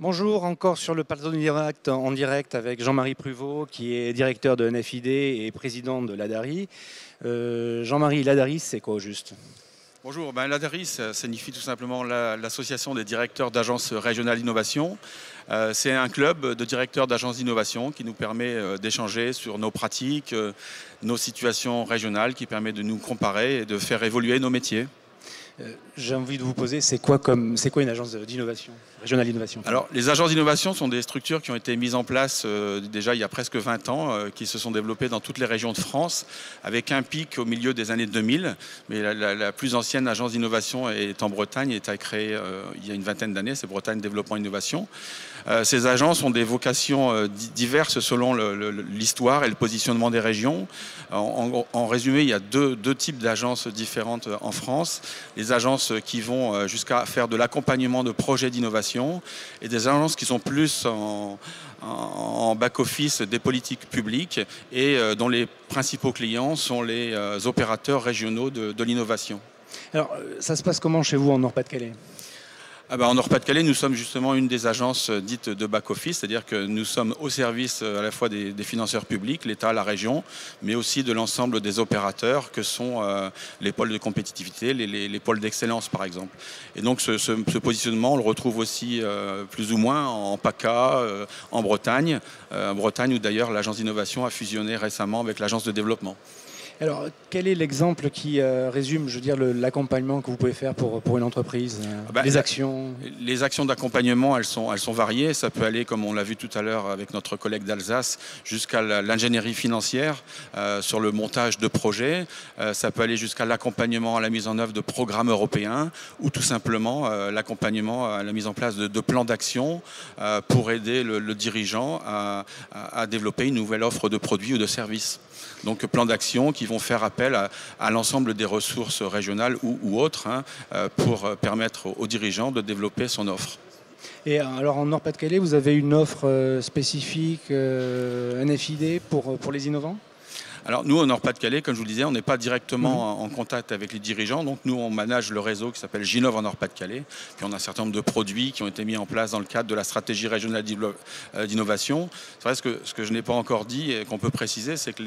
Bonjour, encore sur le plateau en direct avec Jean-Marie Pruvot, qui est directeur de NFID et président de l'ADARI. Jean-Marie, l'ADARI, c'est quoi au juste? Bonjour, l'ADARI, ça signifie tout simplement l'association des directeurs d'agences régionales d'innovation. C'est un club de directeurs d'agences d'innovation qui nous permet d'échanger sur nos pratiques, nos situations régionales, qui permet de nous comparer et de faire évoluer nos métiers. J'ai envie de vous poser, c'est quoi une agence d'innovation, régionale d'innovation? Alors, les agences d'innovation sont des structures qui ont été mises en place déjà il y a presque 20 ans, qui se sont développées dans toutes les régions de France, avec un pic au milieu des années 2000. Mais la plus ancienne agence d'innovation est en Bretagne, et a été créée il y a une vingtaine d'années, c'est Bretagne Développement Innovation. Ces agences ont des vocations diverses selon l'histoire et le positionnement des régions. En résumé, il y a deux types d'agences différentes en France. Les agences qui vont jusqu'à faire de l'accompagnement de projets d'innovation et des agences qui sont plus en back-office des politiques publiques et dont les principaux clients sont les opérateurs régionaux de l'innovation. Alors, ça se passe comment chez vous en Nord-Pas-de-Calais? En Nord-Pas-de-Calais, nous sommes justement une des agences dites de back-office, c'est-à-dire que nous sommes au service à la fois des financeurs publics, l'État, la région, mais aussi de l'ensemble des opérateurs que sont les pôles de compétitivité, les pôles d'excellence par exemple. Et donc ce positionnement, on le retrouve aussi plus ou moins en PACA, en Bretagne où d'ailleurs l'agence d'innovation a fusionné récemment avec l'agence de développement. Alors, quel est l'exemple qui résume, je veux dire, l'accompagnement que vous pouvez faire pour une entreprise, les actions? Les actions d'accompagnement, elles sont variées. Ça peut aller, comme on l'a vu tout à l'heure avec notre collègue d'Alsace, jusqu'à l'ingénierie financière sur le montage de projets. Ça peut aller jusqu'à l'accompagnement à la mise en œuvre de programmes européens ou tout simplement l'accompagnement à la mise en place de plans d'action pour aider le dirigeant à développer une nouvelle offre de produits ou de services. Donc plans d'action qui vont faire appel à l'ensemble des ressources régionales ou autres pour permettre aux dirigeants de développer son offre. Et alors en Nord-Pas-de-Calais, vous avez une offre spécifique NFID pour les innovants? Alors nous, au Nord-Pas-de-Calais, comme je vous le disais, on n'est pas directement en contact avec les dirigeants. Donc nous, on manage le réseau qui s'appelle Ginov en Nord-Pas-de-Calais. Puis on a un certain nombre de produits qui ont été mis en place dans le cadre de la stratégie régionale d'innovation. C'est vrai, ce que je n'ai pas encore dit et qu'on peut préciser, c'est que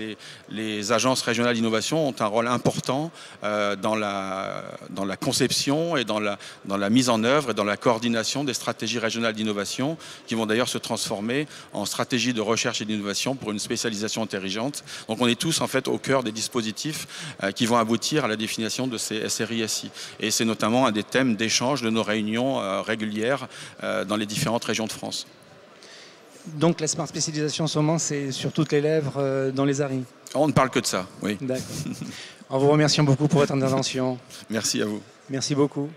les agences régionales d'innovation ont un rôle important dans la conception et dans la mise en œuvre et dans la coordination des stratégies régionales d'innovation qui vont d'ailleurs se transformer en stratégie de recherche et d'innovation pour une spécialisation intelligente. Donc on est tous en fait au cœur des dispositifs qui vont aboutir à la définition de ces SRI-SI. Et c'est notamment un des thèmes d'échange de nos réunions régulières dans les différentes régions de France. Donc la smart spécialisation en ce moment, c'est sur toutes les lèvres dans les ARI? On ne parle que de ça, oui. D'accord. En vous remerciant beaucoup pour votre intervention. Merci à vous. Merci beaucoup.